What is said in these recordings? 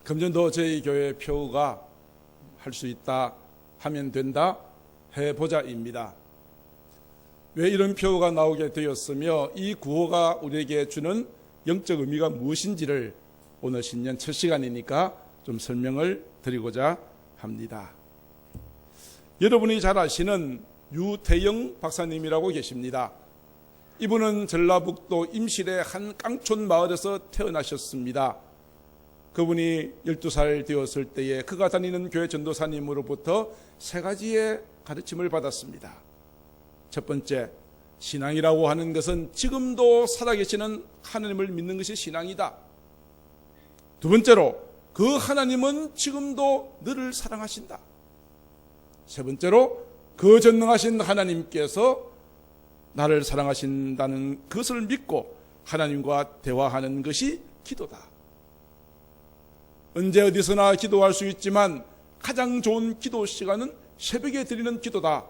금년도 저희 교회 표가 할 수 있다, 하면 된다, 해보자입니다. 왜 이런 표가 나오게 되었으며 이 구호가 우리에게 주는 영적 의미가 무엇인지를 오늘 신년 첫 시간이니까 좀 설명을 드리고자 합니다. 여러분이 잘 아시는 유태영 박사님이라고 계십니다. 이분은 전라북도 임실의 한 깡촌 마을에서 태어나셨습니다. 그분이 12살 되었을 때에 그가 다니는 교회 전도사님으로부터 세 가지의 가르침을 받았습니다. 첫 번째, 신앙이라고 하는 것은 지금도 살아계시는 하나님을 믿는 것이 신앙이다. 두 번째로, 그 하나님은 지금도 너를 사랑하신다. 세 번째로, 그 전능하신 하나님께서 나를 사랑하신다는 것을 믿고 하나님과 대화하는 것이 기도다. 언제 어디서나 기도할 수 있지만 가장 좋은 기도 시간은 새벽에 드리는 기도다.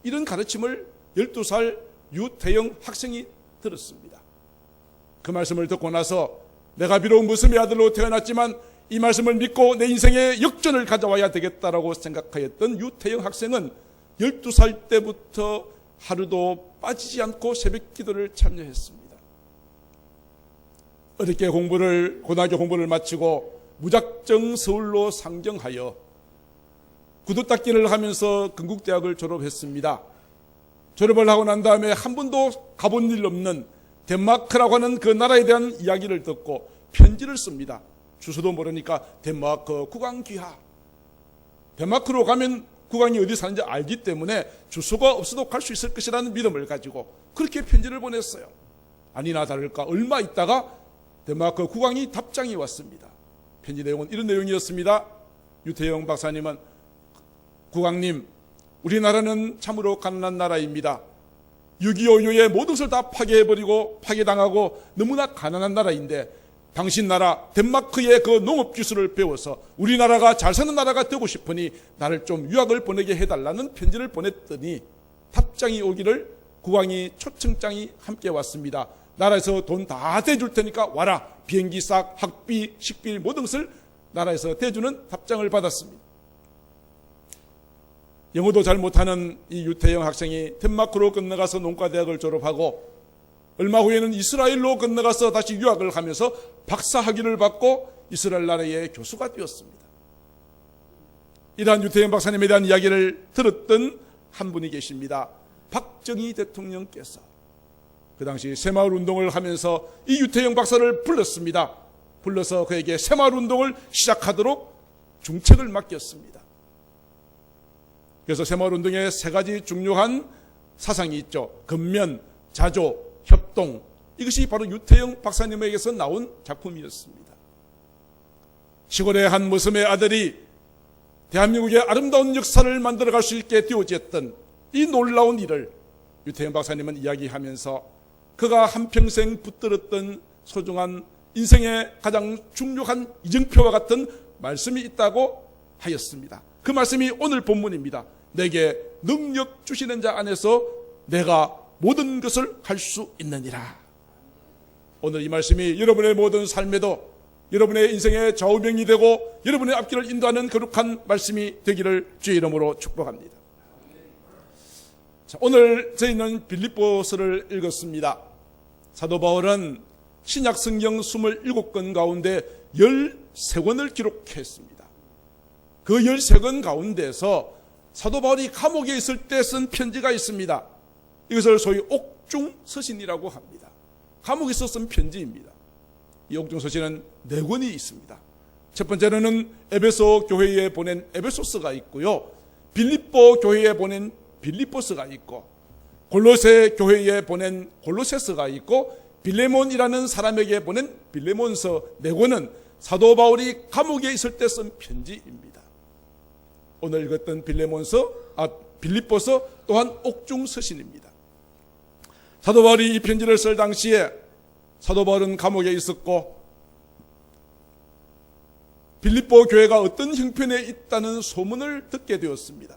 이런 가르침을 12살 유태영 학생이 들었습니다. 그 말씀을 듣고 나서 내가 비록 무슴의 아들로 태어났지만 이 말씀을 믿고 내 인생에 역전을 가져와야 되겠다라고 생각하였던 유태영 학생은 12살 때부터 하루도 빠지지 않고 새벽 기도를 참여했습니다. 어렵게 고등학교 공부를 마치고 무작정 서울로 상경하여 구두닦기를 하면서 건국대학을 졸업했습니다. 졸업을 하고 난 다음에 한 번도 가본 일 없는 덴마크라고 하는 그 나라에 대한 이야기를 듣고 편지를 씁니다. 주소도 모르니까 덴마크 국왕귀하. 덴마크로 가면 국왕이 어디 사는지 알기 때문에 주소가 없어도 갈 수 있을 것이라는 믿음을 가지고 그렇게 편지를 보냈어요. 아니나 다를까 얼마 있다가 덴마크 국왕이 답장이 왔습니다. 편지 내용은 이런 내용이었습니다. 유태영 박사님은 국왕님, 우리나라는 참으로 가난한 나라입니다. 6.25 이후에 모든 것을 다 파괴해버리고 파괴당하고 너무나 가난한 나라인데 당신 나라 덴마크의 그 농업 기술을 배워서 우리나라가 잘 사는 나라가 되고 싶으니 나를 좀 유학을 보내게 해달라는 편지를 보냈더니 답장이 오기를 국왕이 초청장이 함께 왔습니다. 나라에서 돈 다 대줄 테니까 와라. 비행기 싹, 학비, 식비 모든 것을 나라에서 대주는 답장을 받았습니다. 영어도 잘 못하는 이 유태영 학생이 덴마크로 건너가서 농과대학을 졸업하고 얼마 후에는 이스라엘로 건너가서 다시 유학을 하면서 박사학위를 받고 이스라엘 나라의 교수가 되었습니다. 이러한 유태영 박사님에 대한 이야기를 들었던 한 분이 계십니다. 박정희 대통령께서 그 당시 새마을운동을 하면서 이 유태영 박사를 불렀습니다. 불러서 그에게 새마을운동을 시작하도록 중책을 맡겼습니다. 그래서 새마을운동에 세 가지 중요한 사상이 있죠. 근면, 자조, 협동. 이것이 바로 유태영 박사님에게서 나온 작품이었습니다. 시골의 한 무슴의 아들이 대한민국의 아름다운 역사를 만들어갈 수 있게 되어졌던 이 놀라운 일을 유태영 박사님은 이야기하면서 그가 한평생 붙들었던 소중한 인생의 가장 중요한 이정표와 같은 말씀이 있다고 하였습니다. 그 말씀이 오늘 본문입니다. 내게 능력 주시는 자 안에서 내가 모든 것을 할 수 있느니라. 오늘 이 말씀이 여러분의 모든 삶에도 여러분의 인생의 좌우명이 되고 여러분의 앞길을 인도하는 거룩한 말씀이 되기를 주의 이름으로 축복합니다. 자, 오늘 저희는 빌립보서를 읽었습니다. 사도 바울은 신약 성경 27권 가운데 13권을 기록했습니다. 그 13권 가운데서 사도 바울이 감옥에 있을 때 쓴 편지가 있습니다. 이것을 소위 옥중서신이라고 합니다. 감옥에 있어 쓴 편지입니다. 이 옥중서신은 4권이 있습니다. 첫 번째로는 에베소 교회에 보낸 에베소서가 있고요. 빌립보 교회에 보낸 빌립보서가 있고 골로새 교회에 보낸 골로새서가 있고 빌레몬이라는 사람에게 보낸 빌레몬서 4권은 사도 바울이 감옥에 있을 때 쓴 편지입니다. 오늘 읽었던 빌립보서 또한 옥중서신입니다. 사도 바울이 이 편지를 쓸 당시에 사도 바울은 감옥에 있었고 빌립보 교회가 어떤 형편에 있다는 소문을 듣게 되었습니다.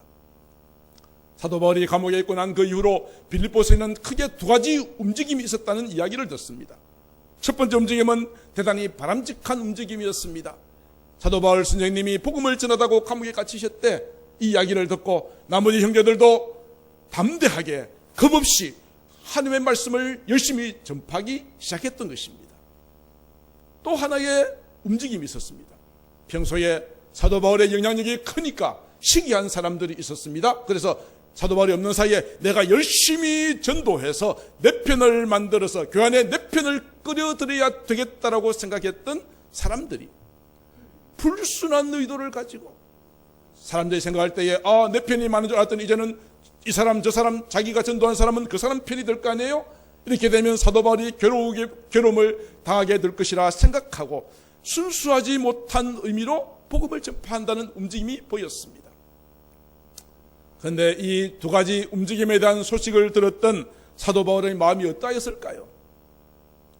사도 바울이 감옥에 있고 난 그 이후로 빌립보서에는 크게 2가지 움직임이 있었다는 이야기를 듣습니다. 첫 번째 움직임은 대단히 바람직한 움직임이었습니다. 사도 바울 선생님이 복음을 전하다고 감옥에 갇히셨대. 이 이야기를 듣고 나머지 형제들도 담대하게 겁없이 하나님의 말씀을 열심히 전파하기 시작했던 것입니다. 또 하나의 움직임이 있었습니다. 평소에 사도 바울의 영향력이 크니까 시기한 사람들이 있었습니다. 그래서 사도 바울이 없는 사이에 내가 열심히 전도해서 내 편을 만들어서 교회 안에 내 편을 끌어들여야 되겠다라고 생각했던 사람들이 불순한 의도를 가지고 사람들이 생각할 때에 내 편이 많은 줄 알았더니 이제는 이 사람 저 사람 자기가 전도한 사람은 그 사람 편이 될 거 아니에요? 이렇게 되면 사도 바울이 괴로움을 당하게 될 것이라 생각하고 순수하지 못한 의미로 복음을 전파한다는 움직임이 보였습니다. 그런데 이 두 가지 움직임에 대한 소식을 들었던 사도 바울의 마음이 어떠했을까요?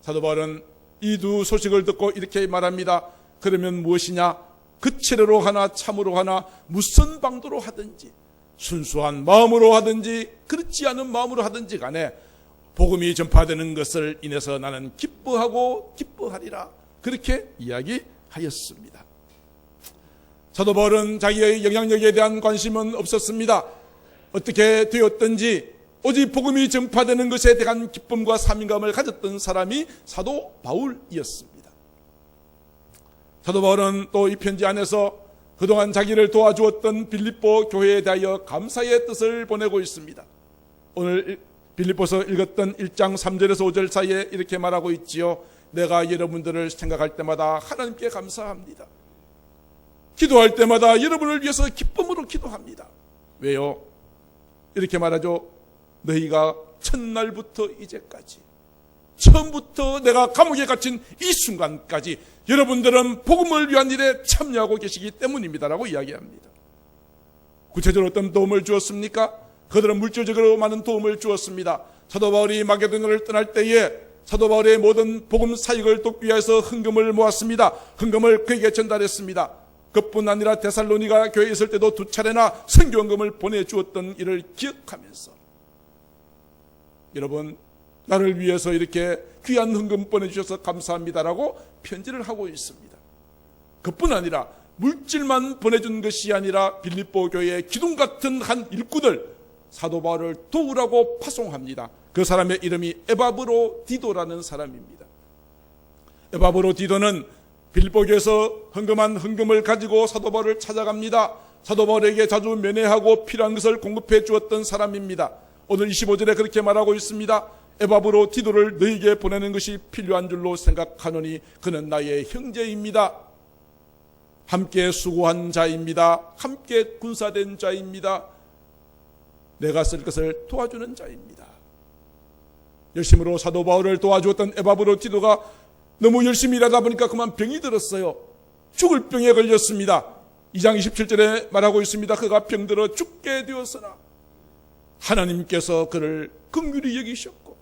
사도 바울은 이 두 소식을 듣고 이렇게 말합니다. 그러면 무엇이냐? 그체로 하나 참으로 하나 무슨 방도로 하든지 순수한 마음으로 하든지 그렇지 않은 마음으로 하든지 간에 복음이 전파되는 것을 인해서 나는 기뻐하고 기뻐하리라. 그렇게 이야기하였습니다. 사도 바울은 자기의 영향력에 대한 관심은 없었습니다. 어떻게 되었든지 오직 복음이 전파되는 것에 대한 기쁨과 사명감을 가졌던 사람이 사도 바울이었습니다. 사도 바울은 또 이 편지 안에서 그동안 자기를 도와주었던 빌립보 교회에 대하여 감사의 뜻을 보내고 있습니다. 오늘 빌립보서 읽었던 1장 3절에서 5절 사이에 이렇게 말하고 있지요. 내가 여러분들을 생각할 때마다 하나님께 감사합니다. 기도할 때마다 여러분을 위해서 기쁨으로 기도합니다. 왜요? 이렇게 말하죠. 너희가 첫날부터 이제까지 처음부터 내가 감옥에 갇힌 이 순간까지 여러분들은 복음을 위한 일에 참여하고 계시기 때문입니다라고 이야기합니다. 구체적으로 어떤 도움을 주었습니까? 그들은 물질적으로 많은 도움을 주었습니다. 사도 바울이 마게도냐를 떠날 때에 사도 바울의 모든 복음 사역을 돕기 위해서 헌금을 모았습니다. 헌금을 그에게 전달했습니다. 그뿐 아니라 데살로니가 교회에 있을 때도 2차례나 선교헌금을 보내주었던 일을 기억하면서 여러분 나를 위해서 이렇게 귀한 헌금 보내주셔서 감사합니다라고 편지를 하고 있습니다. 그뿐 아니라 물질만 보내준 것이 아니라 빌립보 교회의 기둥 같은 한 일꾼을 사도 바울을 도우라고 파송합니다. 그 사람의 이름이 에바브로 디도라는 사람입니다. 에바브로 디도는 빌립보 교회에서 헌금한 헌금을 가지고 사도 바울을 찾아갑니다. 사도 바울에게 자주 면회하고 필요한 것을 공급해 주었던 사람입니다. 오늘 25절에 그렇게 말하고 있습니다. 에바브로 디도를 너에게 보내는 것이 필요한 줄로 생각하노니 그는 나의 형제입니다. 함께 수고한 자입니다. 함께 군사된 자입니다. 내가 쓸 것을 도와주는 자입니다. 열심으로 사도 바울을 도와주었던 에바브로 디도가 너무 열심히 일하다 보니까 그만 병이 들었어요. 죽을 병에 걸렸습니다. 2장 27절에 말하고 있습니다. 그가 병들어 죽게 되었으나 하나님께서 그를 긍휼히 여기셨고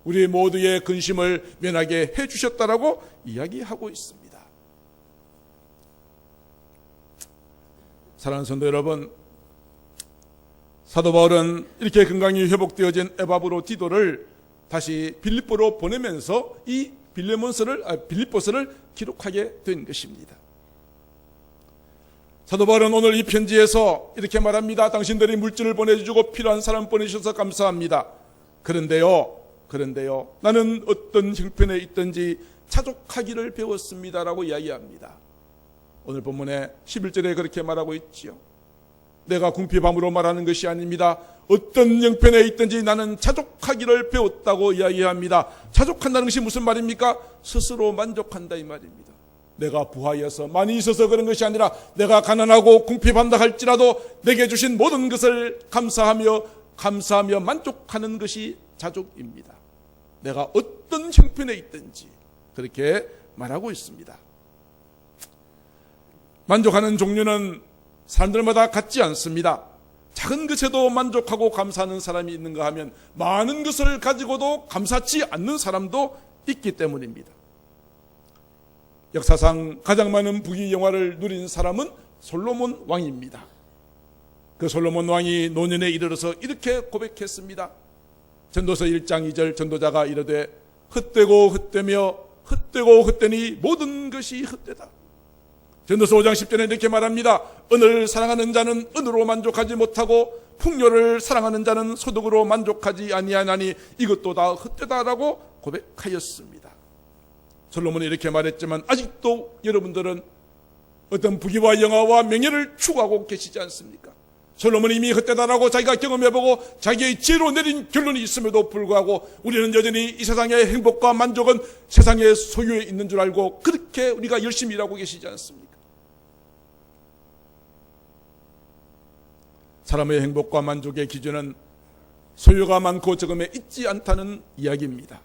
우리 모두의 근심을 면하게 해주셨다라고 이야기하고 있습니다. 사랑하는 성도 여러분, 사도 바울은 이렇게 건강이 회복되어진 에바브로 디도를 다시 빌립보로 보내면서 이 빌립보서를 기록하게 된 것입니다. 사도 바울은 오늘 이 편지에서 이렇게 말합니다. 당신들이 물질을 보내주고 필요한 사람 보내주셔서 감사합니다. 그런데요 나는 어떤 형편에 있든지 자족하기를 배웠습니다라고 이야기합니다. 오늘 본문에 11절에 그렇게 말하고 있지요. 내가 궁핍함으로 말하는 것이 아닙니다. 어떤 형편에 있든지 나는 자족하기를 배웠다고 이야기합니다. 자족한다는 것이 무슨 말입니까? 스스로 만족한다 이 말입니다. 내가 부하여서 많이 있어서 그런 것이 아니라 내가 가난하고 궁핍한다 할지라도 내게 주신 모든 것을 감사하며 만족하는 것이 자족입니다. 내가 어떤 형편에 있든지 그렇게 말하고 있습니다. 만족하는 종류는 사람들마다 같지 않습니다. 작은 것에도 만족하고 감사하는 사람이 있는가 하면 많은 것을 가지고도 감사치 않는 사람도 있기 때문입니다. 역사상 가장 많은 부귀 영화를 누린 사람은 솔로몬 왕입니다. 그 솔로몬 왕이 노년에 이르러서 이렇게 고백했습니다. 전도서 1장 2절 전도자가 이르되 헛되고 헛되며 헛되고 헛되니 모든 것이 헛되다. 전도서 5장 10절에 이렇게 말합니다. 은을 사랑하는 자는 은으로 만족하지 못하고 풍요를 사랑하는 자는 소득으로 만족하지 아니하나니 이것도 다 헛되다라고 고백하였습니다. 솔로몬이 이렇게 말했지만 아직도 여러분들은 어떤 부귀와 영화와 명예를 추구하고 계시지 않습니까? 솔로몬이 이미 헛되다라고 자기가 경험해보고 자기의 지혜로 내린 결론이 있음에도 불구하고 우리는 여전히 이 세상의 행복과 만족은 세상의 소유에 있는 줄 알고 그렇게 우리가 열심히 일하고 계시지 않습니까? 사람의 행복과 만족의 기준은 소유가 많고 적음에 있지 않다는 이야기입니다.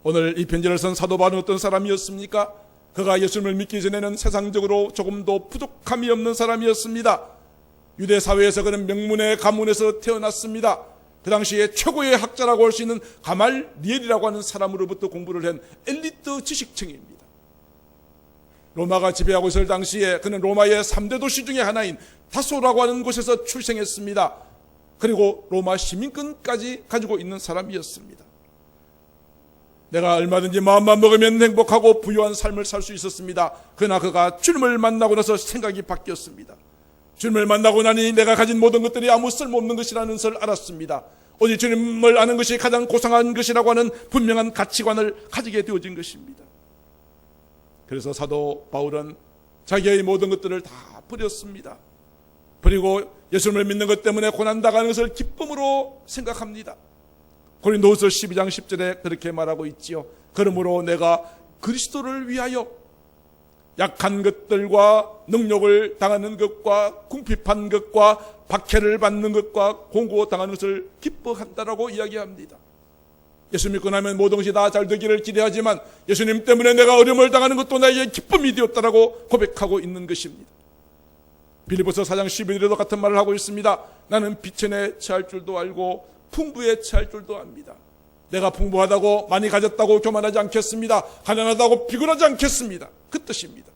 오늘 이 편지를 쓴 사도 바울은 어떤 사람이었습니까? 그가 예수님을 믿기 전에는 세상적으로 조금도 부족함이 없는 사람이었습니다. 유대 사회에서 그는 명문의 가문에서 태어났습니다. 그 당시에 최고의 학자라고 할 수 있는 가말리엘이라고 하는 사람으로부터 공부를 한 엘리트 지식층입니다. 로마가 지배하고 있을 당시에 그는 로마의 3대 도시 중에 하나인 다소라고 하는 곳에서 출생했습니다. 그리고 로마 시민권까지 가지고 있는 사람이었습니다. 내가 얼마든지 마음만 먹으면 행복하고 부유한 삶을 살 수 있었습니다. 그러나 그가 주님을 만나고 나서 생각이 바뀌었습니다. 주님을 만나고 나니 내가 가진 모든 것들이 아무 쓸모없는 것이라는 것을 알았습니다. 오직 주님을 아는 것이 가장 고상한 것이라고 하는 분명한 가치관을 가지게 되어진 것입니다. 그래서 사도 바울은 자기의 모든 것들을 다 버렸습니다. 그리고 예수님을 믿는 것 때문에 고난당하는 것을 기쁨으로 생각합니다. 고린도후서 12장 10절에 그렇게 말하고 있지요. 그러므로 내가 그리스도를 위하여 약한 것들과 능력을 당하는 것과 궁핍한 것과 박해를 받는 것과 공고당하는 것을 기뻐한다라고 이야기합니다. 예수 믿고 나면 모든 것이 다 잘 되기를 기대하지만 예수님 때문에 내가 어려움을 당하는 것도 나에게 기쁨이 되었다라고 고백하고 있는 것입니다. 빌립보서 4장 11절에도 같은 말을 하고 있습니다. 나는 비천에 처할 줄도 알고 풍부에 처할 줄도 압니다. 내가 풍부하다고 많이 가졌다고 교만하지 않겠습니다. 가난하다고 비굴하지 않겠습니다. 그 뜻입니다.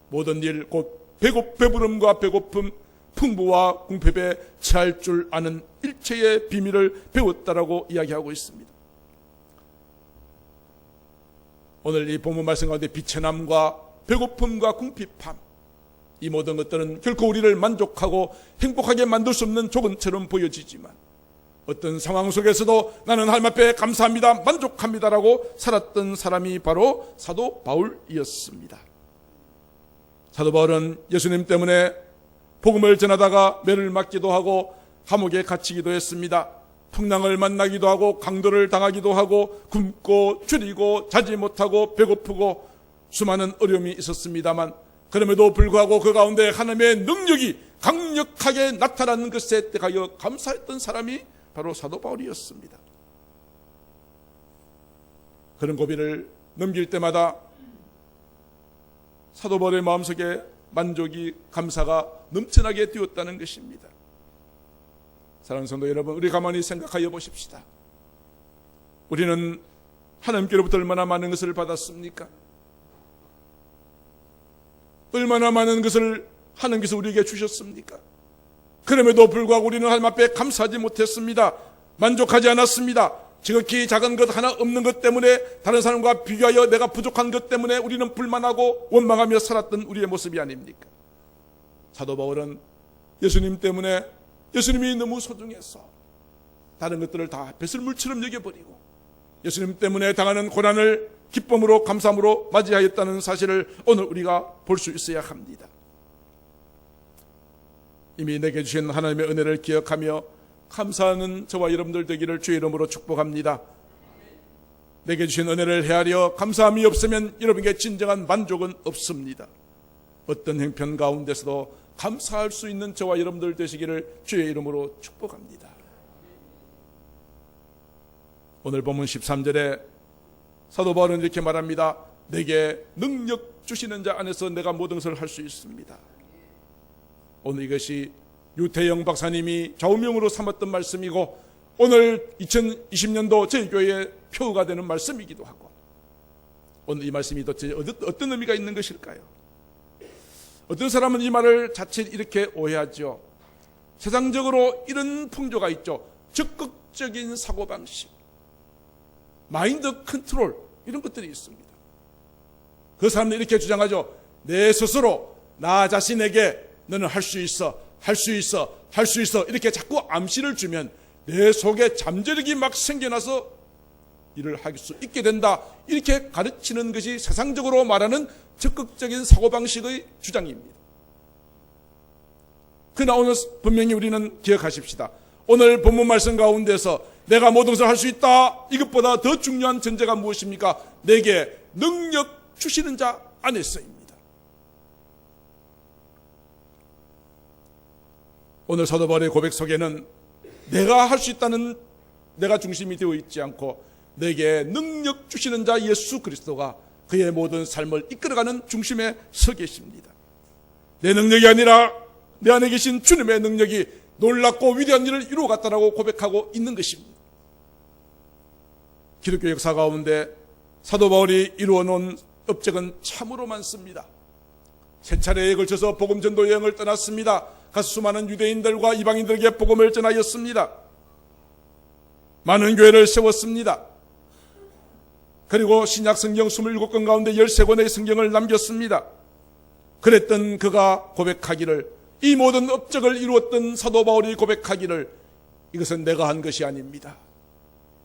모든 일 곧 배부름과 배고픔, 풍부와 궁핍에 처할 줄 아는 일체의 비밀을 배웠다라고 이야기하고 있습니다. 오늘 이 본문 말씀 가운데 비천함과 배고픔과 궁핍함, 이 모든 것들은 결코 우리를 만족하고 행복하게 만들 수 없는 조건처럼 보여지지만 어떤 상황 속에서도 나는 하나님 앞에 감사합니다, 만족합니다라고 살았던 사람이 바로 사도 바울이었습니다. 사도 바울은 예수님 때문에 복음을 전하다가 매를 맞기도 하고 감옥에 갇히기도 했습니다. 풍랑을 만나기도 하고 강도를 당하기도 하고 굶고 줄이고 자지 못하고 배고프고 수많은 어려움이 있었습니다만 그럼에도 불구하고 그 가운데 하나님의 능력이 강력하게 나타나는 것에 대하여 감사했던 사람이 바로 사도 바울이었습니다. 그런 고비를 넘길 때마다 사도 바울의 마음속에 만족이, 감사가 넘쳐나게 되었다는 것입니다. 사랑하는 성도 여러분, 우리 가만히 생각하여 보십시다. 우리는 하나님께로부터 얼마나 많은 것을 받았습니까? 얼마나 많은 것을 하나님께서 우리에게 주셨습니까? 그럼에도 불구하고 우리는 하나님 앞에 감사하지 못했습니다. 만족하지 않았습니다. 지극히 작은 것 하나 없는 것 때문에 다른 사람과 비교하여 내가 부족한 것 때문에 우리는 불만하고 원망하며 살았던 우리의 모습이 아닙니까? 사도 바울은 예수님 때문에 예수님이 너무 소중해서 다른 것들을 다 배설물처럼 여겨버리고 예수님 때문에 당하는 고난을 기쁨으로 감사함으로 맞이하였다는 사실을 오늘 우리가 볼 수 있어야 합니다. 이미 내게 주신 하나님의 은혜를 기억하며 감사하는 저와 여러분들 되기를 주의 이름으로 축복합니다. 내게 주신 은혜를 헤아려 감사함이 없으면 여러분에게 진정한 만족은 없습니다. 어떤 형편 가운데서도 감사할 수 있는 저와 여러분들 되시기를 주의 이름으로 축복합니다. 오늘 본문 13절에 사도 바울은 이렇게 말합니다. 내게 능력 주시는 자 안에서 내가 모든 것을 할 수 있습니다. 오늘 이것이 유태영 박사님이 좌우명으로 삼았던 말씀이고 오늘 2020년도 저희 교회의 표가 되는 말씀이기도 하고 오늘 이 말씀이 도대체 어떤 의미가 있는 것일까요? 어떤 사람은 이 말을 자칫 이렇게 오해하죠. 세상적으로 이런 풍조가 있죠. 적극적인 사고방식, 마인드 컨트롤, 이런 것들이 있습니다. 그 사람들이 이렇게 주장하죠. 내 스스로 나 자신에게 너는 할 수 있어, 할 수 있어, 할 수 있어 이렇게 자꾸 암시를 주면 내 속에 잠재력이 막 생겨나서 일을 할 수 있게 된다. 이렇게 가르치는 것이 세상적으로 말하는 적극적인 사고방식의 주장입니다. 그러나 오늘 분명히 우리는 기억하십시다. 오늘 본문 말씀 가운데서 내가 모든 것을 할 수 있다. 이것보다 더 중요한 전제가 무엇입니까? 내게 능력 주시는 자 안에서입니다. 오늘 사도 바울의 고백 속에는 내가 할 수 있다는 내가 중심이 되어 있지 않고 내게 능력 주시는 자 예수 그리스도가 그의 모든 삶을 이끌어가는 중심에 서 계십니다. 내 능력이 아니라 내 안에 계신 주님의 능력이 놀랍고 위대한 일을 이루어갔다라고 고백하고 있는 것입니다. 기독교 역사 가운데 사도 바울이 이루어놓은 업적은 참으로 많습니다. 세 차례에 걸쳐서 복음 전도 여행을 떠났습니다. 가서 수많은 유대인들과 이방인들에게 복음을 전하였습니다. 많은 교회를 세웠습니다. 그리고 신약 성경 27권 가운데 13권의 성경을 남겼습니다. 그랬던 그가 고백하기를, 이 모든 업적을 이루었던 사도 바울이 고백하기를, 이것은 내가 한 것이 아닙니다.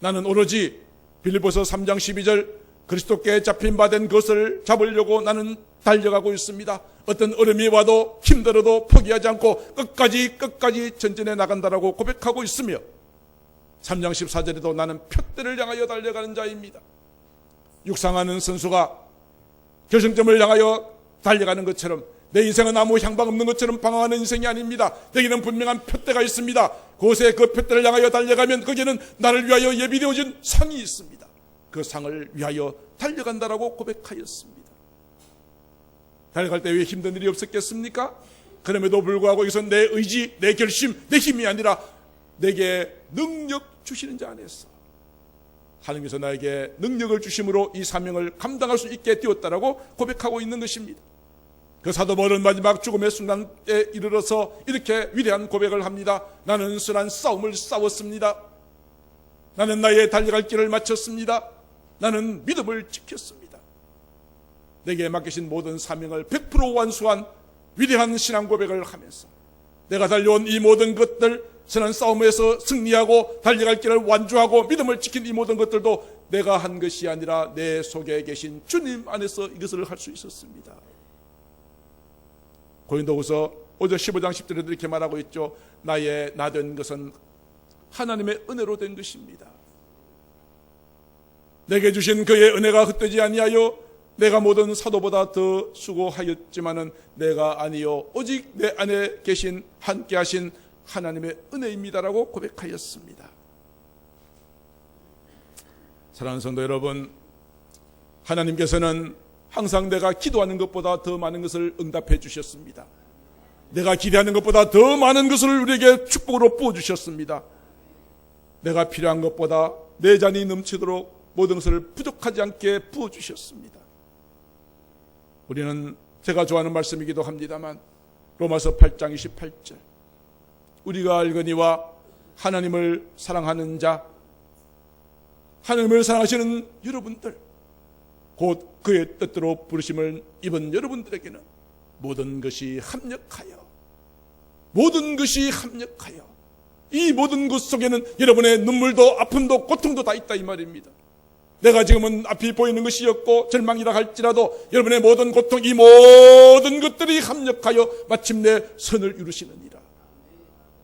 나는 오로지 빌립보서 3장 12절 그리스도께 잡힌 바 된 것을 잡으려고 나는 달려가고 있습니다. 어떤 어려움이 와도 힘들어도 포기하지 않고 끝까지 전진해 나간다라고 고백하고 있으며 3장 14절에도 나는 표대를 향하여 달려가는 자입니다. 육상하는 선수가 결승점을 향하여 달려가는 것처럼 내 인생은 아무 향방 없는 것처럼 방황하는 인생이 아닙니다. 여기는 분명한 표대가 있습니다. 그곳에 그 표대를 향하여 달려가면 거기에는 나를 위하여 예비되어진 상이 있습니다. 그 상을 위하여 달려간다라고 고백하였습니다. 달려갈 때 왜 힘든 일이 없었겠습니까? 그럼에도 불구하고 이것은 내 의지, 내 결심, 내 힘이 아니라 내게 능력 주시는 자 안에서 하나님께서 나에게 능력을 주심으로 이 사명을 감당할 수 있게 되었다라고 고백하고 있는 것입니다. 그 사도 바울은 마지막 죽음의 순간에 이르러서 이렇게 위대한 고백을 합니다. 나는 선한 싸움을 싸웠습니다. 나는 나의 달려갈 길을 마쳤습니다. 나는 믿음을 지켰습니다. 내게 맡기신 모든 사명을 100% 완수한 위대한 신앙 고백을 하면서 내가 달려온 이 모든 것들, 선한 싸움에서 승리하고 달려갈 길을 완주하고 믿음을 지킨 이 모든 것들도 내가 한 것이 아니라 내 속에 계신 주님 안에서 이것을 할 수 있었습니다. 고린도후서 5장 15장 10절에도 이렇게 말하고 있죠. 나의 나 된 것은 하나님의 은혜로 된 것입니다. 내게 주신 그의 은혜가 헛되지 아니하여 내가 모든 사도보다 더 수고하였지만은 내가 아니요 오직 내 안에 계신 함께 하신 하나님의 은혜입니다라고 고백하였습니다. 사랑하는 성도 여러분, 하나님께서는 항상 내가 기도하는 것보다 더 많은 것을 응답해 주셨습니다. 내가 기대하는 것보다 더 많은 것을 우리에게 축복으로 부어주셨습니다. 내가 필요한 것보다 내 잔이 넘치도록 모든 것을 부족하지 않게 부어주셨습니다. 우리는 제가 좋아하는 말씀이기도 합니다만 로마서 8장 28절 우리가 알거니와 하나님을 사랑하는 자, 하나님을 사랑하시는 여러분들, 곧 그의 뜻대로 부르심을 입은 여러분들에게는 모든 것이 합력하여 이 모든 것 속에는 여러분의 눈물도 아픔도 고통도 다 있다 이 말입니다. 내가 지금은 앞이 보이는 것이 없고 절망이라 할지라도 여러분의 모든 고통, 이 모든 것들이 합력하여 마침내 선을 이루시느니라.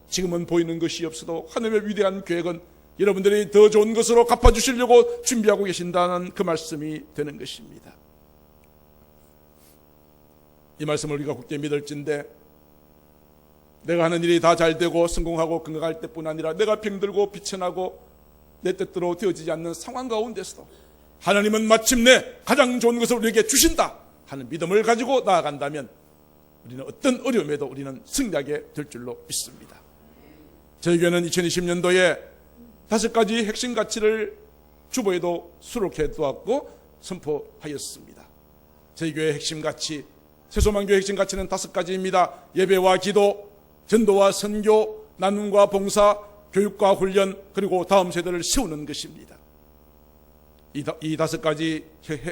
지금은 보이는 것이 없어도 하나님의 위대한 계획은 여러분들이 더 좋은 것으로 갚아주시려고 준비하고 계신다는 그 말씀이 되는 것입니다. 이 말씀을 우리가 굳게 믿을진데 내가 하는 일이 다 잘되고 성공하고 건강할 때뿐 아니라 내가 병들고 비천하고 내 뜻대로 되어지지 않는 상황 가운데서도 하나님은 마침내 가장 좋은 것을 우리에게 주신다 하는 믿음을 가지고 나아간다면 우리는 어떤 어려움에도 우리는 승리하게 될 줄로 믿습니다. 저희 교회는 2020년도에 5가지 핵심 가치를 주보에도 수록해 두었고 선포하였습니다. 저희 교회의 핵심 가치, 새소망교회 핵심 가치는 5가지입니다. 예배와 기도, 전도와 선교, 나눔과 봉사, 교육과 훈련, 그리고 다음 세대를 세우는 것입니다. 이 5가지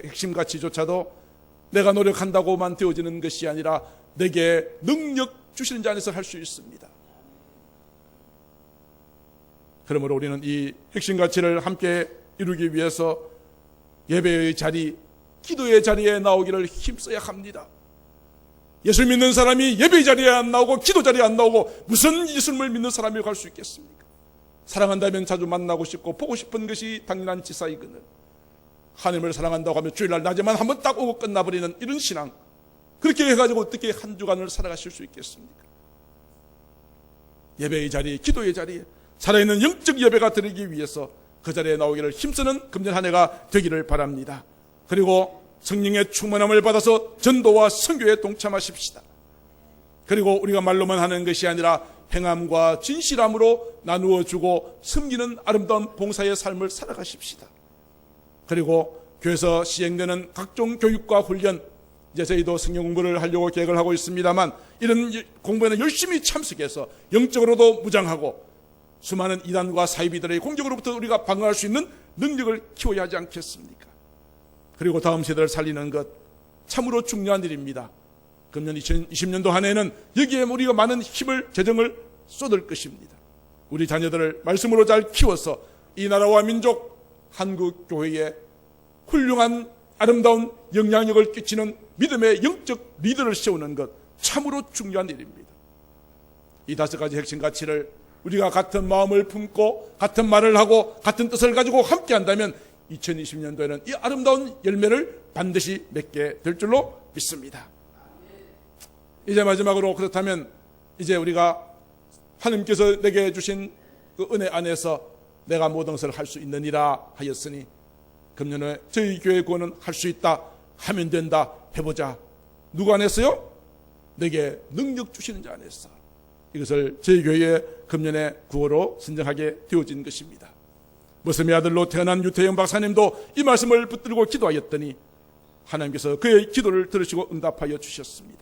핵심 가치조차도 내가 노력한다고만 되어지는 것이 아니라 내게 능력 주시는 자 안에서 할 수 있습니다. 그러므로 우리는 이 핵심 가치를 함께 이루기 위해서 예배의 자리, 기도의 자리에 나오기를 힘써야 합니다. 예수 믿는 사람이 예배 자리에 안 나오고 기도 자리에 안 나오고 무슨 예수님을 믿는 사람이 갈 수 있겠습니까? 사랑한다면 자주 만나고 싶고 보고 싶은 것이 당연한 지사이거늘 하나님을 사랑한다고 하면 주일날 낮에만 한번 딱 오고 끝나버리는 이런 신앙, 그렇게 해가지고 어떻게 한 주간을 살아가실 수 있겠습니까? 예배의 자리, 기도의 자리에 살아있는 영적 예배가 드리기 위해서 그 자리에 나오기를 힘쓰는 금년 한 해가 되기를 바랍니다. 그리고 성령의 충만함을 받아서 전도와 선교에 동참하십시다. 그리고 우리가 말로만 하는 것이 아니라 행함과 진실함으로 나누어 주고 섬기는 아름다운 봉사의 삶을 살아가십시다. 그리고 교회에서 시행되는 각종 교육과 훈련, 이제 저희도 성경 공부를 하려고 계획을 하고 있습니다만 이런 공부에는 열심히 참석해서 영적으로도 무장하고 수많은 이단과 사이비들의 공격으로부터 우리가 방어할 수 있는 능력을 키워야 하지 않겠습니까? 그리고 다음 세대를 살리는 것 참으로 중요한 일입니다. 금년 2020년도 한 해는 여기에 우리가 많은 힘을, 재정을 쏟을 것입니다. 우리 자녀들을 말씀으로 잘 키워서 이 나라와 민족, 한국 교회에 훌륭한 아름다운 영향력을 끼치는 믿음의 영적 리더를 세우는 것 참으로 중요한 일입니다. 이 5가지 핵심 가치를 우리가 같은 마음을 품고 같은 말을 하고 같은 뜻을 가지고 함께 한다면 2020년도에는 이 아름다운 열매를 반드시 맺게 될 줄로 믿습니다. 이제 마지막으로 그렇다면 이제 우리가 하나님께서 내게 주신 그 은혜 안에서 내가 모든 것을 할 수 있느니라 하였으니 금년에 저희 교회 구원은 할 수 있다, 하면 된다, 해보자. 누구 안에서요? 내게 능력 주시는 자 안에서. 이것을 저희 교회의 금년의 구호로 선정하게 되어진 것입니다. 머슴의 아들로 태어난 유태영 박사님도 이 말씀을 붙들고 기도하였더니 하나님께서 그의 기도를 들으시고 응답하여 주셨습니다.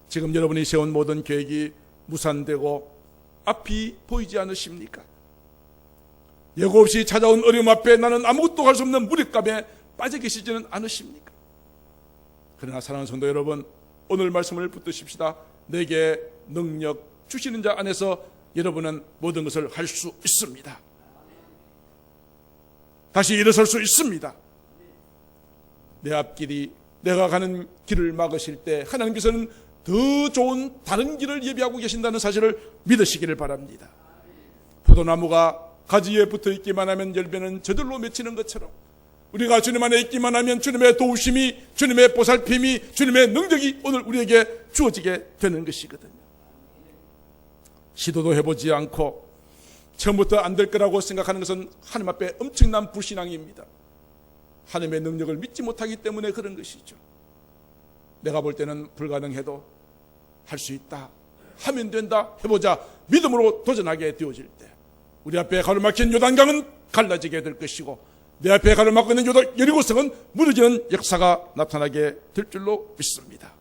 지금 여러분이 세운 모든 계획이 무산되고 앞이 보이지 않으십니까? 예고 없이 찾아온 어려움 앞에 나는 아무것도 할 수 없는 무력감에 빠져 계시지는 않으십니까? 그러나 사랑하는 성도 여러분, 오늘 말씀을 붙드십시다. 내게 능력 주시는 자 안에서 여러분은 모든 것을 할 수 있습니다. 다시 일어설 수 있습니다. 내 앞길이 내가 가는 길을 막으실 때 하나님께서는 더 좋은 다른 길을 예비하고 계신다는 사실을 믿으시기를 바랍니다. 포도나무가 가지에 붙어 있기만 하면 열매는 저절로 맺히는 것처럼 우리가 주님 안에 있기만 하면 주님의 도우심이, 주님의 보살핌이, 주님의 능력이 오늘 우리에게 주어지게 되는 것이거든요. 시도도 해보지 않고 처음부터 안 될 거라고 생각하는 것은 하나님 앞에 엄청난 불신앙입니다. 하나님의 능력을 믿지 못하기 때문에 그런 것이죠. 내가 볼 때는 불가능해도 할 수 있다, 하면 된다, 해보자 믿음으로 도전하게 되어질 때 우리 앞에 가로막힌 요단강은 갈라지게 될 것이고 내 앞에 가로막고 있는 여리고성은 무너지는 역사가 나타나게 될 줄로 믿습니다.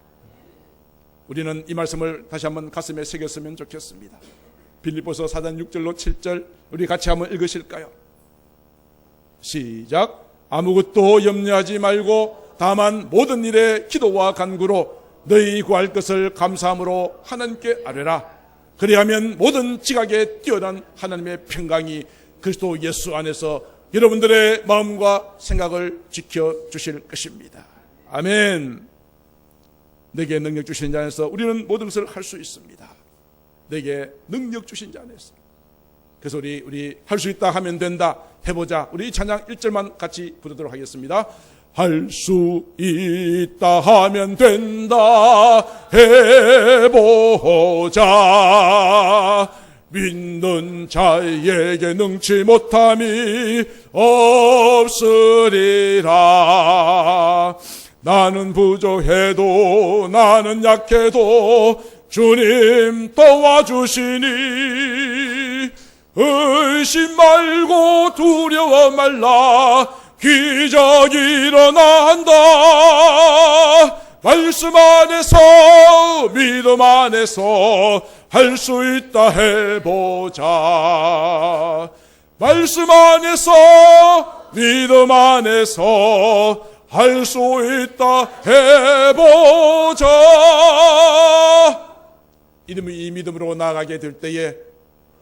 우리는 이 말씀을 다시 한번 가슴에 새겼으면 좋겠습니다. 빌립보서 4장 6절로 7절 우리 같이 한번 읽으실까요? 시작. 아무것도 염려하지 말고 다만 모든 일에 기도와 간구로 너희 구할 것을 감사함으로 하나님께 아뢰라. 그리하면 모든 지각에 뛰어난 하나님의 평강이 그리스도 예수 안에서 여러분들의 마음과 생각을 지켜주실 것입니다. 아멘. 내게 능력 주신 자 안에서 우리는 모든 것을 할 수 있습니다. 내게 능력 주신 자 안에서. 그래서 우리 할 수 있다, 하면 된다, 해보자. 우리 찬양 1절만 같이 부르도록 하겠습니다. 할 수 있다, 하면 된다, 해보자. 믿는 자에게 능치 못함이 없으리라. 나는 부족해도 나는 약해도 주님 도와주시니 의심 말고 두려워 말라. 기적이 일어난다. 말씀 안에서 믿음 안에서 할 수 있다, 해보자. 말씀 안에서 믿음 안에서 할 수 있다 해보자. 이 믿음으로 나아가게 될 때에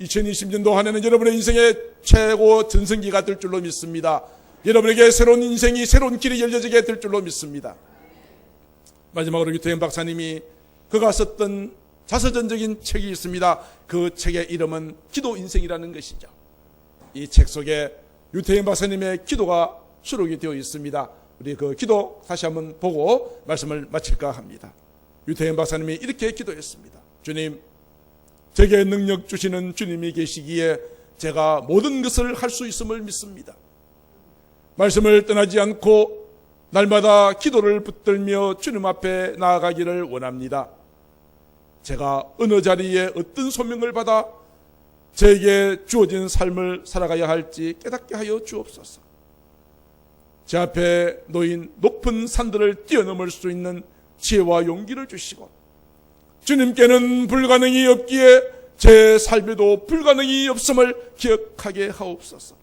2020년도 한 해는 여러분의 인생의 최고 전성기가 될 줄로 믿습니다. 여러분에게 새로운 인생이, 새로운 길이 열려지게 될 줄로 믿습니다. 마지막으로 유태현 박사님이 그가 썼던 자서전적인 책이 있습니다. 그 책의 이름은 기도 인생이라는 것이죠. 이 책 속에 유태현 박사님의 기도가 수록이 되어 있습니다. 우리 그 기도 다시 한번 보고 말씀을 마칠까 합니다. 유태현 박사님이 이렇게 기도했습니다. 주님, 제게 능력 주시는 주님이 계시기에 제가 모든 것을 할 수 있음을 믿습니다. 말씀을 떠나지 않고 날마다 기도를 붙들며 주님 앞에 나아가기를 원합니다. 제가 어느 자리에 어떤 소명을 받아 제게 주어진 삶을 살아가야 할지 깨닫게 하여 주옵소서. 제 앞에 놓인 높은 산들을 뛰어넘을 수 있는 지혜와 용기를 주시고, 주님께는 불가능이 없기에 제 삶에도 불가능이 없음을 기억하게 하옵소서.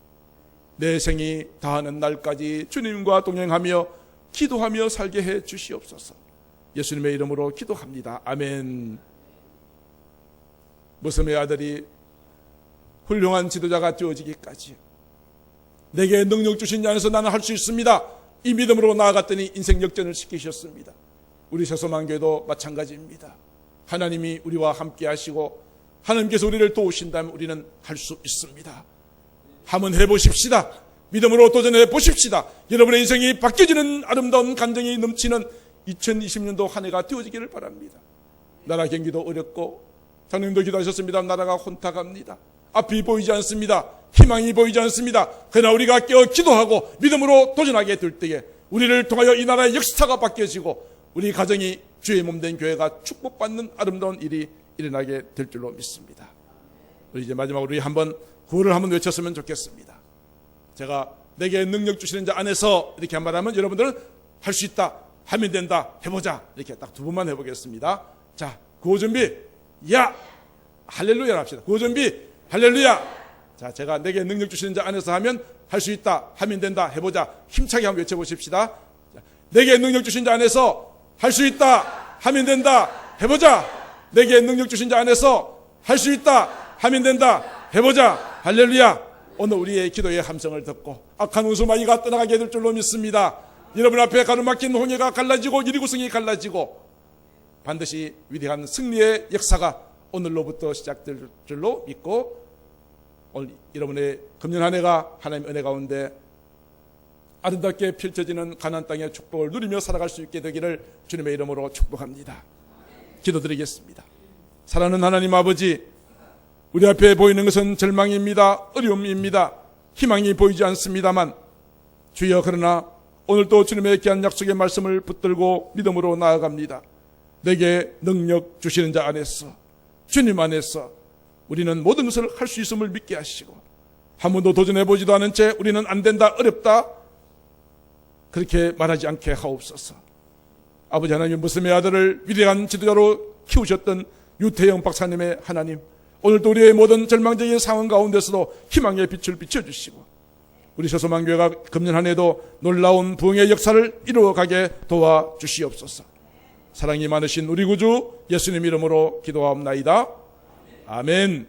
내 생이 다하는 날까지 주님과 동행하며 기도하며 살게 해 주시옵소서. 예수님의 이름으로 기도합니다. 아멘. 모섬의 아들이 훌륭한 지도자가 되어지기까지 내게 능력 주신 자 안에서 나는 할 수 있습니다. 이 믿음으로 나아갔더니 인생 역전을 시키셨습니다. 우리 세소만교회도 마찬가지입니다. 하나님이 우리와 함께 하시고 하나님께서 우리를 도우신다면 우리는 할 수 있습니다. 한번 해보십시다. 믿음으로 도전해 보십시다. 여러분의 인생이 바뀌어지는 아름다운 감정이 넘치는 2020년도 한 해가 되어지기를 바랍니다. 나라 경기도 어렵고 장님도 기도하셨습니다. 나라가 혼탁합니다. 앞이 보이지 않습니다. 희망이 보이지 않습니다. 그러나 우리가 깨어 기도하고 믿음으로 도전하게 될 때에 우리를 통하여 이 나라의 역사가 바뀌어지고 우리 가정이 주의 몸된 교회가 축복받는 아름다운 일이 일어나게 될 줄로 믿습니다. 우리 이제 마지막으로 우리 한번 구호를 한번 외쳤으면 좋겠습니다. 제가 내게 능력 주시는 자 안에서 이렇게 한 말 하면 여러분들은 할 수 있다, 하면 된다, 해보자, 이렇게 딱 두 번만 해보겠습니다. 자, 구호 준비, 야! 할렐루야 합시다. 구호 준비, 할렐루야! 자, 제가 내게 능력 주시는 자 안에서 하면 할 수 있다, 하면 된다, 해보자. 힘차게 한번 외쳐보십시다. 자, 내게 능력 주신 자 안에서 할 수 있다, 하면 된다, 해보자. 내게 능력 주신 자 안에서 할 수 있다, 하면 된다, 해보자. 할렐루야. 오늘 우리의 기도의 함성을 듣고 악한 원수마귀가 떠나가게 될 줄로 믿습니다. 여러분 앞에 가로막힌 홍해가 갈라지고 이리구성이 갈라지고 반드시 위대한 승리의 역사가 오늘로부터 시작될 줄로 믿고 오늘 여러분의 금년 한 해가 하나님의 은혜 가운데 아름답게 펼쳐지는 가나안 땅의 축복을 누리며 살아갈 수 있게 되기를 주님의 이름으로 축복합니다. 기도드리겠습니다. 사랑하는 하나님 아버지, 우리 앞에 보이는 것은 절망입니다. 어려움입니다. 희망이 보이지 않습니다만 주여, 그러나 오늘도 주님의 귀한 약속의 말씀을 붙들고 믿음으로 나아갑니다. 내게 능력 주시는 자 안에서, 주님 안에서 우리는 모든 것을 할 수 있음을 믿게 하시고 한 번도 도전해보지도 않은 채 우리는 안 된다, 어렵다 그렇게 말하지 않게 하옵소서. 아버지 하나님, 무스의 아들을 위대한 지도자로 키우셨던 유태영 박사님의 하나님, 오늘도 우리의 모든 절망적인 상황 가운데서도 희망의 빛을 비춰주시고 우리 세소만교회가 금년 한 해도 놀라운 부흥의 역사를 이루어가게 도와주시옵소서. 사랑이 많으신 우리 구주 예수님 이름으로 기도하옵나이다. 아멘.